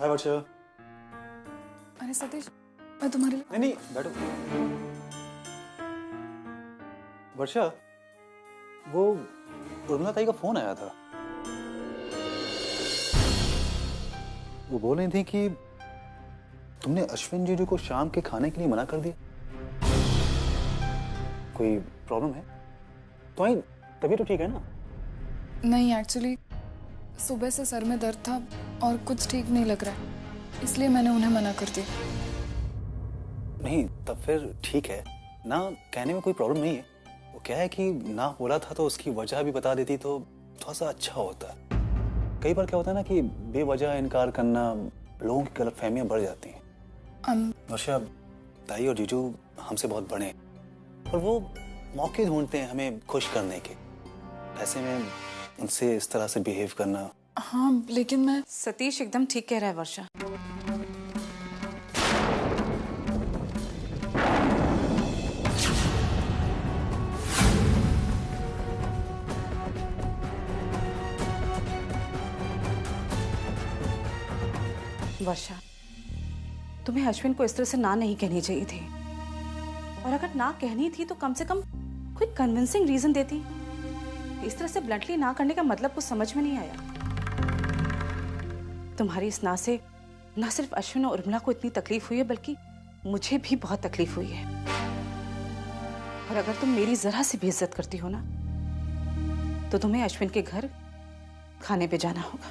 हाय वर्षा। अरे सतीश, मैं तुम्हारे लिए नहीं बैठो। वर्षा, वो उर्मिला ताई का फोन आया था। वो बोल रही थी कि तुमने अश्विन जीजू को शाम के खाने के लिए मना कर दिया। कोई प्रॉब्लम है? तुम्हारी तबीयत तो ठीक है ना? नहीं, एक्चुअली सुबह से सर में दर्द था और कुछ ठीक नहीं लग रहा है, इसलिए मैंने उन्हें मना कर दिया। नहीं तब फिर ठीक है ना, कहने में कोई प्रॉब्लम नहीं है। वो क्या है कि ना बोला था तो उसकी वजह भी बता देती तो थोड़ा सा अच्छा होता। कई बार क्या होता है ना कि बेवजह इनकार करना लोगों की गलतफहमियां बढ़ जाती हैं। वर्षा, ताई और जीजू हमसे बहुत बड़े हैं और वो मौके ढूंढते हैं हमें खुश करने के। ऐसे में उनसे इस तरह से बिहेव करना। हाँ लेकिन मैं सतीश एकदम ठीक कह रहा है वर्षा। वर्षा, तुम्हें अश्विन को इस तरह से ना नहीं कहनी चाहिए थी, और अगर ना कहनी थी तो कम से कम कोई कन्विंसिंग रीजन देती। इस तरह से ब्लंटली ना करने का मतलब कुछ समझ में नहीं आया। तुम्हारी इस ना से ना सिर्फ अश्विन और उर्मिला को इतनी तकलीफ हुई है, बल्कि मुझे भी बहुत तकलीफ हुई है। और अगर तुम मेरी जरा सी भी इज्जत करती हो ना, तो तुम्हें अश्विन के घर खाने पे जाना होगा।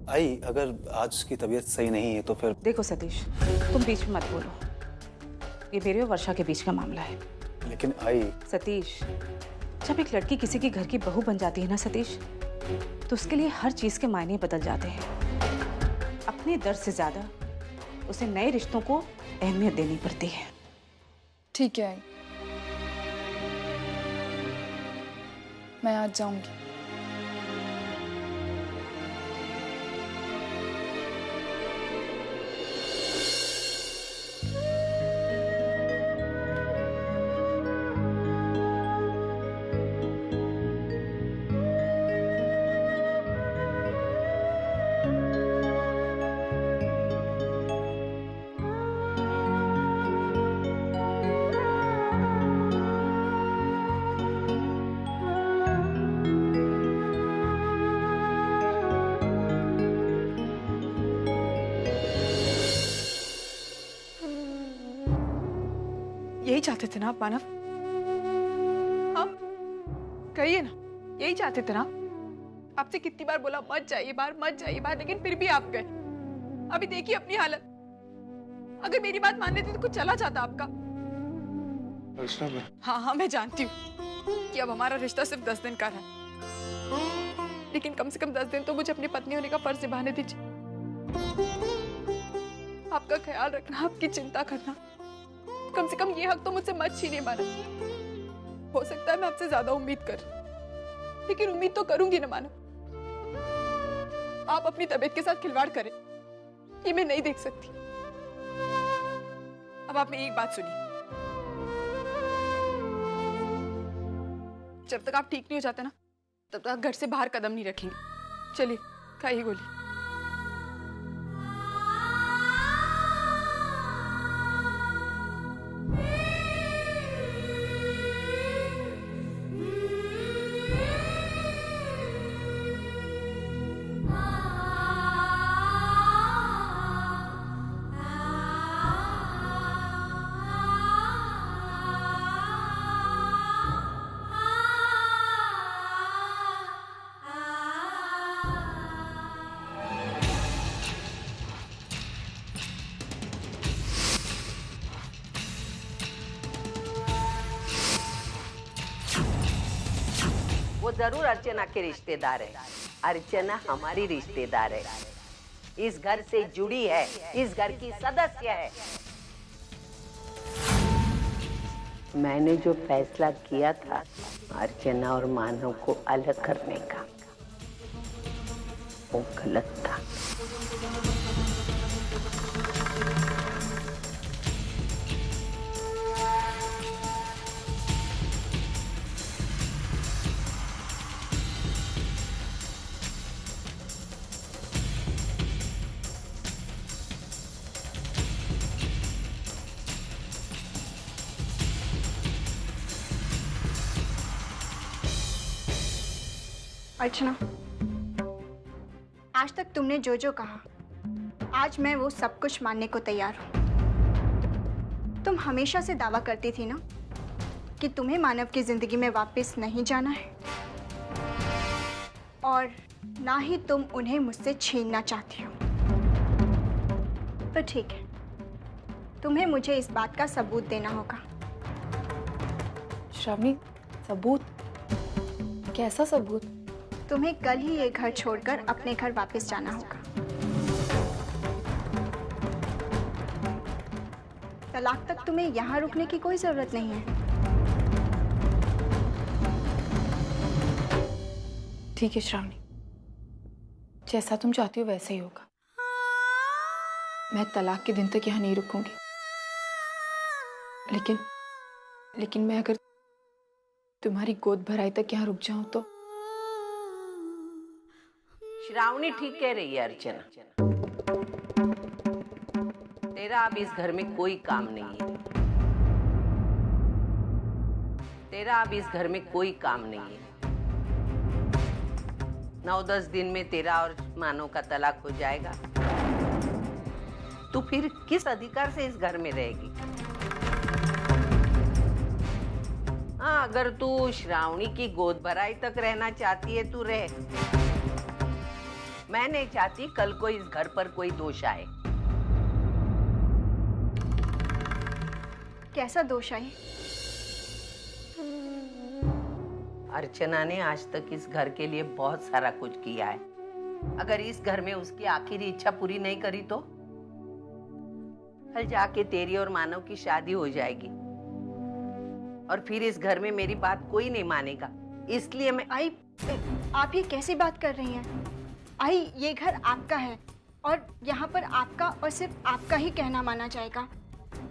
आई, अगर आज की तबीयत सही नहीं है तो फिर। देखो सतीश, तुम बीच में मत बोलो, ये मेरे और वर्षा के बीच का मामला है। लेकिन आई। सतीश, जब एक लड़की किसी के घर की बहू बन जाती है ना सतीश, तो उसके लिए हर चीज के मायने बदल जाते हैं। अपने दर्द से ज्यादा उसे नए रिश्तों को अहमियत देनी पड़ती है। ठीक है आई, मैं आज जाऊंगी। यही चाहते थे ना आप मानव? हाँ कहिए ना, यही चाहते थे ना? आपसे कितनी बार बोला मत जाइए बाहर, मत जाइए बाहर, लेकिन फिर भी आप गए। अभी देखिए अपनी हालत। अगर मेरी बात मान लेते तो कुछ चला जाता आपका। हाँ हाँ मैं जानती हूँ कि अब हमारा रिश्ता सिर्फ 10 दिन का रहा, लेकिन कम से कम 10 दिन तो मुझे अपनी पत्नी होने का फर्ज निभाने दीजिए। आपका ख्याल रखना, आपकी चिंता करना, कम से कम ये हक तो मुझसे मत छीनिए मानव। हो सकता है मैं आपसे ज्यादा उम्मीद कर, लेकिन उम्मीद तो करूंगी ना मानव। आप अपनी तबीयत के साथ खिलवाड़ करें, ये मैं नहीं देख सकती। अब आप मेरी एक बात सुनिए, जब तक आप ठीक नहीं हो जाते ना, तब तक घर से बाहर कदम नहीं रखेंगे। चलिए खाइए गोली। वो जरूर अर्चना के रिश्तेदार है। अर्चना हमारी रिश्तेदार है, इस घर से जुड़ी है, इस घर की सदस्य है। मैंने जो फैसला किया था अर्चना और मानव को अलग करने का, वो गलत था। अर्चना, आज तक तुमने जो जो कहा, आज मैं वो सब कुछ मानने को तैयार हूँ। तुम हमेशा से दावा करती थी ना कि तुम्हें मानव की जिंदगी में वापस नहीं जाना है और ना ही तुम उन्हें मुझसे छीनना चाहती हो। तो ठीक है, तुम्हें मुझे इस बात का सबूत देना होगा। श्रावणी, सबूत? कैसा सबूत? तुम्हें कल ही ये घर छोड़कर अपने घर वापस जाना होगा। तलाक तक तुम्हें यहाँ रुकने की कोई जरूरत नहीं है। ठीक है श्रावणी, जैसा तुम चाहती हो वैसा ही होगा। मैं तलाक के दिन तक यहाँ नहीं रुकूंगी, लेकिन मैं अगर तुम्हारी गोद भराई तक यहाँ रुक जाऊं तो? श्रावणी ठीक कह रही है अर्चना। तेरा अब इस घर में कोई काम नहीं है। तेरा अब इस घर में कोई काम नहीं है। 9-10 दिन में तेरा और मानव का तलाक हो जाएगा। तू फिर किस अधिकार से इस घर में रहेगी? हाँ, अगर तू श्रावणी की गोद भराई तक रहना चाहती है तू रह। मैं नहीं चाहती कल को इस घर पर कोई दोष आए। कैसा दोष आए? अर्चना ने आज तक इस घर के लिए बहुत सारा कुछ किया है। अगर इस घर में उसकी आखिरी इच्छा पूरी नहीं करी तो कल जाके तेरी और मानव की शादी हो जाएगी और फिर इस घर में मेरी बात कोई नहीं मानेगा। इसलिए मैं आप ये कैसी बात कर रही हैं? आई, ये घर आपका है और यहाँ पर आपका और सिर्फ आपका ही कहना माना जाएगा।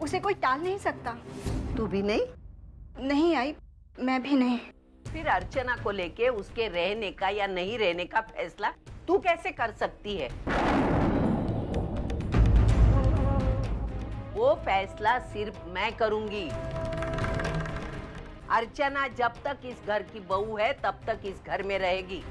उसे कोई टाल नहीं सकता। तू भी नहीं? नहीं आई, मैं भी नहीं। फिर अर्चना को लेके उसके रहने का या नहीं रहने का फैसला तू कैसे कर सकती है? वो फैसला सिर्फ मैं करूंगी। अर्चना जब तक इस घर की बहू है तब तक इस घर में रहेगी।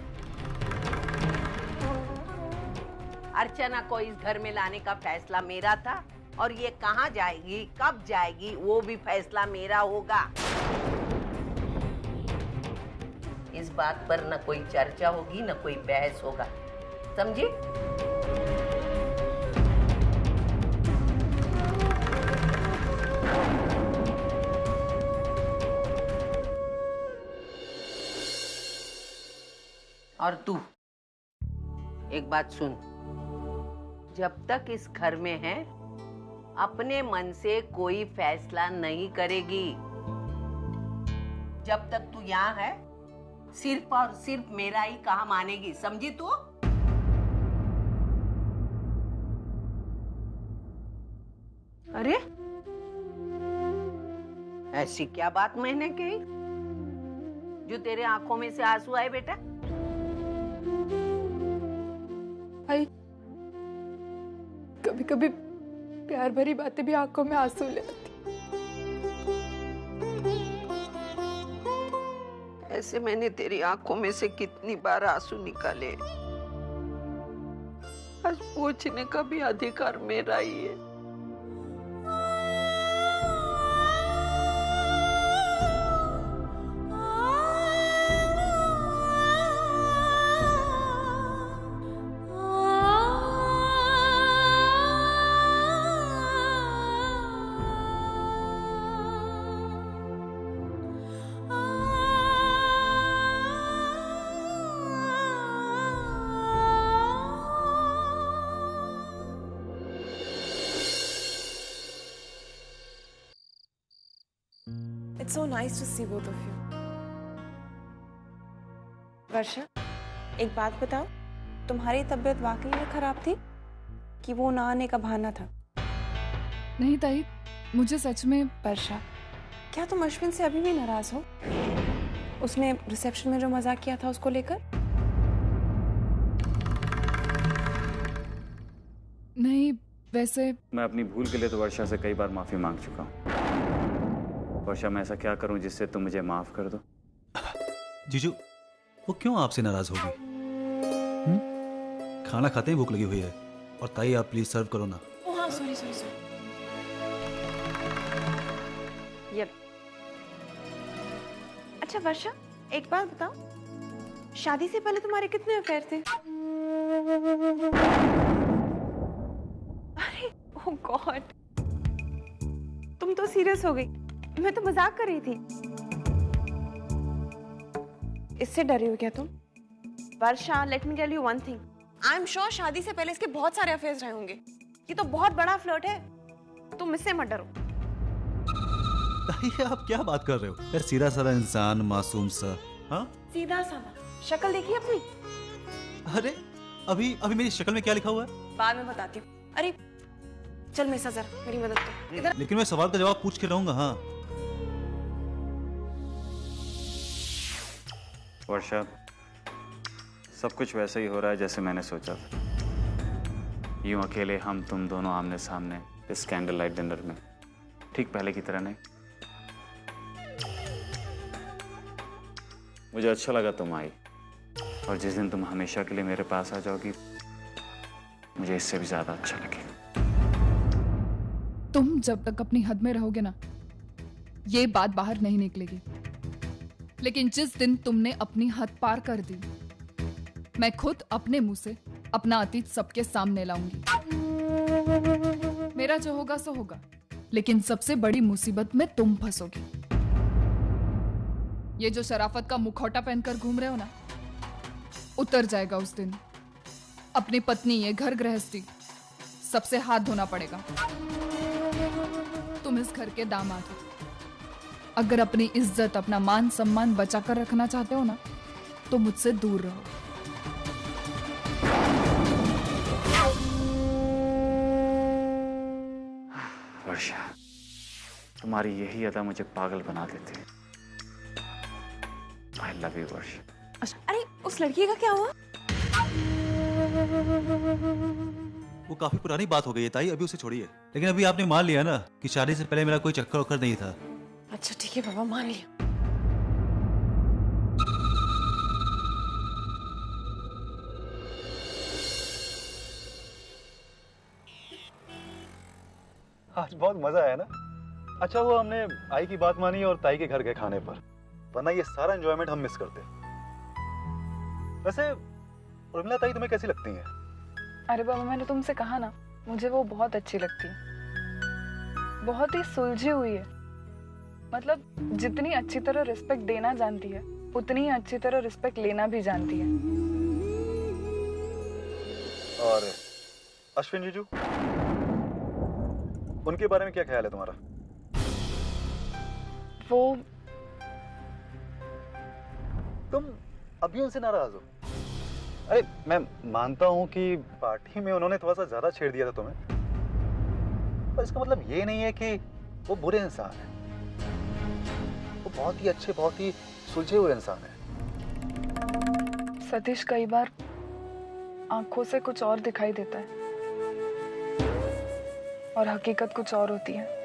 अर्चना को इस घर में लाने का फैसला मेरा था और ये कहाँ जाएगी, कब जाएगी, वो भी फैसला मेरा होगा। इस बात पर न कोई चर्चा होगी न कोई बहस होगा, समझी? और तू एक बात सुन, जब तक इस घर में है अपने मन से कोई फैसला नहीं करेगी। जब तक तू यहाँ है सिर्फ और सिर्फ मेरा ही कहा मानेगी, समझी तू? अरे ऐसी क्या बात मैंने कही जो तेरे आंखों में से आंसू आए बेटा? आई, कभी कभी प्यार भरी बातें भी आंखों में आंसू ले आती। ऐसे मैंने तेरी आंखों में से कितनी बार आंसू निकाले। आज पूछने का भी अधिकार मेरा ही है। It's so nice to see both of you. वर्षा, एक बात बताओ, तुम्हारी तबीयत वाकई में खराब थी कि वो ना आने का बहाना था? नहीं ताई, मुझे सच में। वर्षा, क्या तुम अश्विन से अभी भी नाराज हो? उसने रिसेप्शन में जो मजाक किया था उसको लेकर? नहीं, वैसे मैं अपनी भूल के लिए तो वर्षा से कई बार माफी मांग चुका हूँ। वर्षा, मैं ऐसा क्या करूं जिससे तुम मुझे माफ कर दो? जीजू, वो क्यों आपसे नाराज होगी? खाना खाते ही भूख लगी हुई है। और ताई आप प्लीज सर्व करो ना। ओ हाँ, सॉरी सॉरी सॉरी। ये लो। अच्छा वर्षा, एक बात बताओ, शादी से पहले तुम्हारे कितने अफेयर थे? अरे ओह गॉड, तुम तो सीरियस हो गई। मैं तो मजाक कर रही थी। इससे डरी हो क्या तुम? Varsha, let me tell you one thing, I am sure शादी से पहले इसके बहुत सारे अफेयर्स रहे होंगे। ये तो बहुत बड़ा फ्लर्ट है, तुम इससे मत डरो। ताई आप क्या बात कर रहे हो? यार सीधा साधा इंसान, मासूम सा। हाँ सीधा साधा, शक्ल देखी अपनी? अरे अभी अभी मेरी शक्ल में क्या लिखा हुआ है? बाद में बताती हूँ। अरे चल मेरे साथ जरा, मेरी मदद कर इधर। लेकिन मैं सवाल का जवाब पूछ के रहूंगा। हाँ वर्षा, सब कुछ वैसे ही हो रहा है जैसे मैंने सोचा था। यूं अकेले हम तुम दोनों आमने सामने इस कैंडल लाइट डिनर में, ठीक पहले की तरह नहीं। मुझे अच्छा लगा तुम आई, और जिस दिन तुम हमेशा के लिए मेरे पास आ जाओगी मुझे इससे भी ज्यादा अच्छा लगेगा। तुम जब तक अपनी हद में रहोगे ना, ये बात बाहर नहीं निकलेगी। लेकिन जिस दिन तुमने अपनी हद पार कर दी, मैं खुद अपने मुंह से अपना अतीत सबके सामने लाऊंगी। मेरा जो होगा सो होगा, लेकिन सबसे बड़ी मुसीबत में तुम फंसोगी। ये जो शराफत का मुखौटा पहनकर घूम रहे हो ना, उतर जाएगा उस दिन। अपनी पत्नी, ये घर गृहस्थी, सबसे हाथ धोना पड़ेगा। तुम इस घर के दामाद हो। अगर अपनी इज्जत, अपना मान सम्मान बचाकर रखना चाहते हो ना, तो मुझसे दूर रहो। वर्षा, तुम्हारी यही अदा मुझे पागल बना देती है। आई लव यू वर्षा। अरे उस लड़की का क्या हुआ? वो काफी पुरानी बात हो गई है ताई, अभी उसे छोड़िए। लेकिन अभी आपने मान लिया ना कि शादी से पहले मेरा कोई चक्कर वक्कर नहीं था। अच्छा ठीक है बाबा, मान लिया। आज बहुत मजा आया ना। अच्छा वो हमने आई की बात मानी और ताई के घर गए खाने पर, वरना ये सारा एंजॉयमेंट हम मिस करते। वैसे उर्मिला ताई तुम्हें कैसी लगती हैं? अरे बाबा, मैंने तुमसे कहा ना, मुझे वो बहुत अच्छी लगती है। बहुत ही सुलझी हुई है। मतलब जितनी अच्छी तरह रिस्पेक्ट देना जानती है, उतनी ही अच्छी तरह रिस्पेक्ट लेना भी जानती है। और अश्विन जीजू, उनके बारे में क्या ख्याल है तुम्हारा? वो तुम अभी उनसे नाराज हो? अरे मैं मानता हूं कि पार्टी में उन्होंने थोड़ा सा ज्यादा छेड़ दिया था तुम्हें, पर इसका मतलब ये नहीं है कि वो बुरे इंसान हैं। वो बहुत ही अच्छे, बहुत ही सुलझे हुए इंसान हैं। सतीश कई बार आंखों से कुछ और दिखाई देता है और हकीकत कुछ और होती है।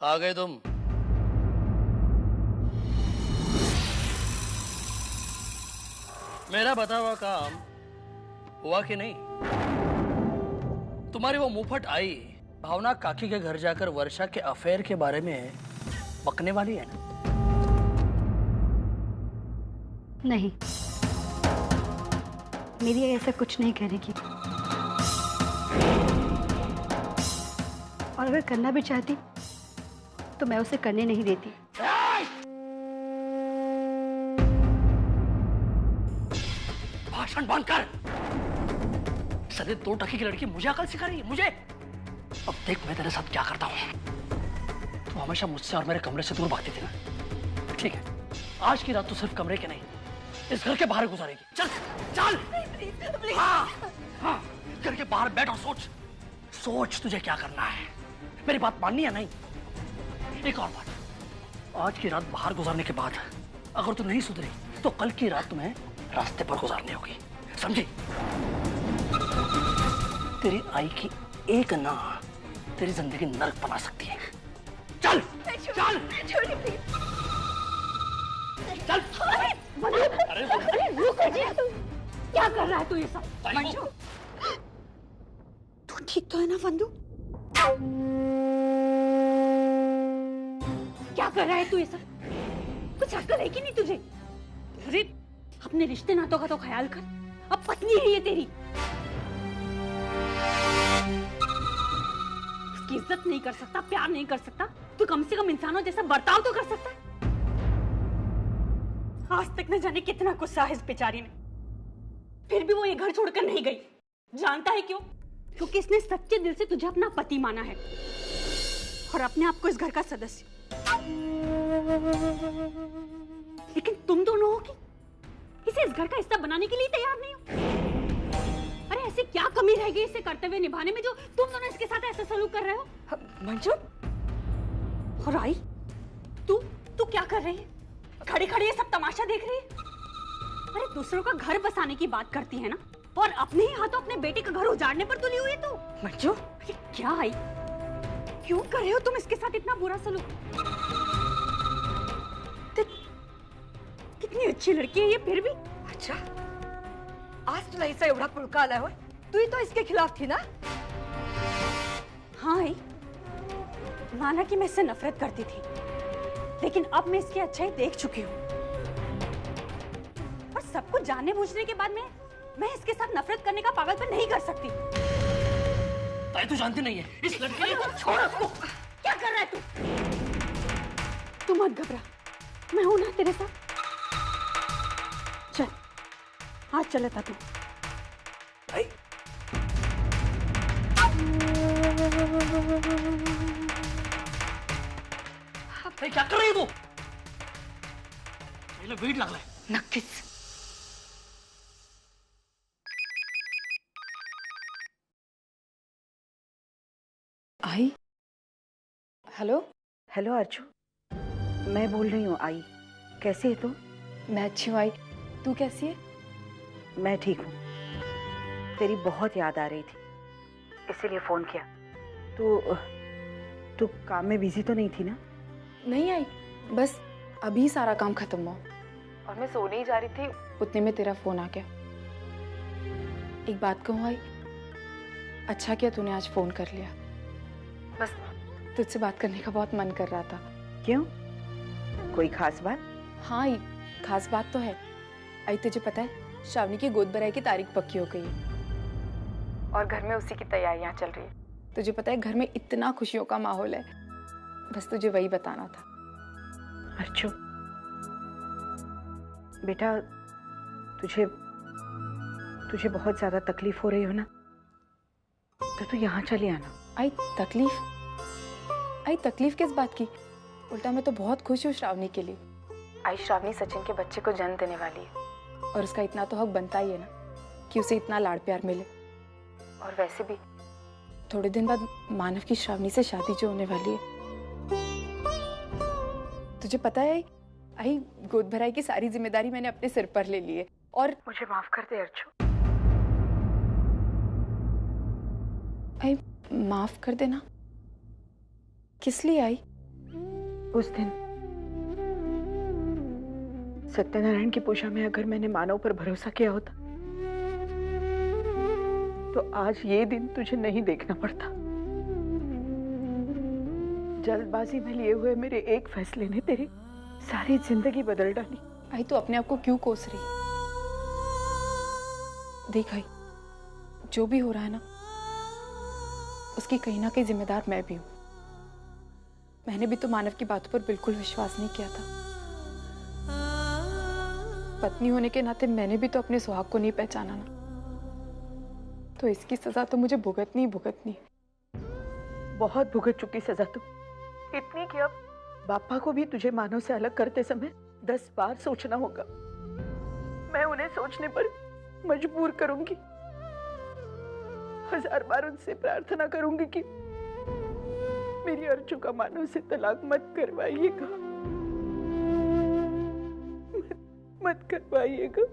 आ गए तुम? मेरा बता हुआ काम हुआ कि नहीं? तुम्हारी वो मुफट आई भावना काकी के घर जाकर वर्षा के अफेयर के बारे में बकने वाली है ना? नहीं, मेरी ऐसा कुछ नहीं कहने की। और अगर करना भी चाहती तो मैं उसे करने नहीं देती। भाषण बंद कर। सदी 2 टकी की लड़की मुझे अकल सिखा रही है, मुझे? अब देख मैं तेरे साथ क्या करता हूँ। तू हमेशा मुझसे और मेरे कमरे से दूर भागती थी ना? ठीक है, आज की रात तू सिर्फ कमरे के नहीं, इस घर के बाहर गुजारेगी। चल चल। हाँ, हाँ, घर के बाहर बैठ और सोच। सोच तुझे क्या करना है। मेरी बात माननी है नहीं? एक और बात, आज की रात बाहर गुजारने के बाद अगर तू नहीं सुधरी तो कल की रात तुम्हें रास्ते पर गुजारनी होगी, समझी? तेरी आई की एक ना तेरी जिंदगी नर्क बना सकती है। चल चल चल। अरे रुको जी, क्या कर रहा है तू ये सब? मंजू, तू ठीक तो है ना फंदू? क्या कर रहा है तू ये सब? कुछ अक्ल है कि नहीं तुझे? अरे अपने रिश्ते नातों का तो ख्याल कर, अब पत्नी है ये तेरी। उसकी इज्जत नहीं कर सकता, प्यार नहीं कर सकता, तू कम से कम इंसानों जैसा बर्ताव तो कर सकता है। आज तक न जाने कितना गुस्सा है इस बेचारी ने, फिर भी वो ये घर छोड़कर नहीं गई। जानता है क्यों? क्योंकि इसने सच्चे दिल से तुझे अपना पति माना है और अपने आप को इस घर का सदस्य। लेकिन तुम दोनों हो कि इसे इस घर का हिस्सा बनाने के लिए तैयार नहीं हो। अरे ऐसी क्या कमी रह गई इसे कर्तव्य निभाने में जो तुम दोनों इसके साथ ऐसा सलूक कर रहे हो? मंजू और आई, तू क्या कर रही है? खड़ी खड़ी ये सब तमाशा देख रही है? अरे दूसरों का घर बसाने की बात करती है ना, और अपने ही हाथों अपने बेटे का घर उजाड़ने पर तुली हुई है तू। मंजू, अरे क्या आई, क्यों कर रहे हो तुम इसके साथ इतना बुरा सलूक? कितनी अच्छी लड़की है ये फिर भी। अच्छा, आज तुला हिचा एवढा पुळका आलाय होय? तू ही तो इसके खिलाफ थी ना? हाँ आई, माना कि मैं इससे नफरत करती थी, लेकिन अब मैं इसकी अच्छाई देख चुकी हूँ और सब कुछ जानने बूझने के बाद मैं इसके साथ नफरत करने का पागलपन नहीं कर सकती। तू जानती नहीं है इस लड़के को। छोड़ उसको। क्या कर रहा है तू मत घबरा, मैं हूं ना तेरे साथ। चल आज चले था तू। क्या कर रही है तू? वेट लागलाय नक्कीच। आई, हेलो। हेलो अर्जू, मैं बोल रही हूँ आई। कैसी है तू? मैं अच्छी हूँ आई, तू कैसी है? मैं ठीक हूँ। तेरी बहुत याद आ रही थी, इसीलिए फोन किया। तू काम में बिजी तो नहीं थी ना? नहीं आई, बस अभी सारा काम खत्म हुआ और मैं सोने ही जा रही थी, उतने में तेरा फोन आ गया। एक बात कहूँ आई, अच्छा किया तूने आज फोन कर लिया। बस तुझसे बात करने का बहुत मन कर रहा था। क्यों, कोई खास बात? हाँ आई, खास बात तो है। आई तुझे पता है, श्रावणी की गोद भराई की तारीख पक्की हो गई है और घर में उसी की तैयारियां चल रही है। तुझे पता है घर में इतना खुशियों का माहौल है, बस तुझे वही बताना था। अर्जू बेटा, तुझे बहुत ज्यादा तकलीफ हो रही हो ना, तो तू यहाँ चली आना। आई तकलीफ किस बात की? उल्टा मैं तो बहुत खुश हूँ श्रावणी के लिए। आई श्रावणी सचिन के बच्चे को जन्म देने वाली है और उसका इतना तो हक बनता ही है ना कि उसे इतना लाड़ प्यार मिले। और वैसे भी थोड़े दिन बाद मानव की श्रावणी से शादी जो होने वाली है। तुझे पता है आई, गोद भराई की सारी जिम्मेदारी मैंने अपने सिर पर ले ली है। और मुझे माफ कर दे अर्जू। आई माफ कर देना? किस लिए आई? उस दिन सत्यनारायण की पूजा में अगर मैंने मानव पर भरोसा किया होता तो आज ये दिन तुझे नहीं देखना पड़ता। जल्दबाजी में लिए हुए मेरे एक फैसले ने तेरी सारी जिंदगी बदल डाली। आई तू अपने आप को क्यों कोस रही? देख आई, जो भी हो रहा है ना, उसकी कहीं ना कहीं जिम्मेदार मैं भी हूं। मैंने भी तो मानव की बातों पर बिल्कुल विश्वास नहीं किया था। पत्नी होने के नाते मैंने भी तो अपने सुहाग को नहीं पहचाना ना, तो इसकी सजा तो मुझे भुगतनी भुगतनी। बहुत भुगत चुकी सजा तू, इतनी कि अब बापा को भी तुझे मानव से अलग करते समय 10 बार सोचना होगा। मैं उन्हें सोचने पर मजबूर करूंगी, 1000 बार उनसे प्रार्थना करूंगी कि मेरी अर्जू का मानव से तलाक मत करवाइएगा, मत करवाइएगा।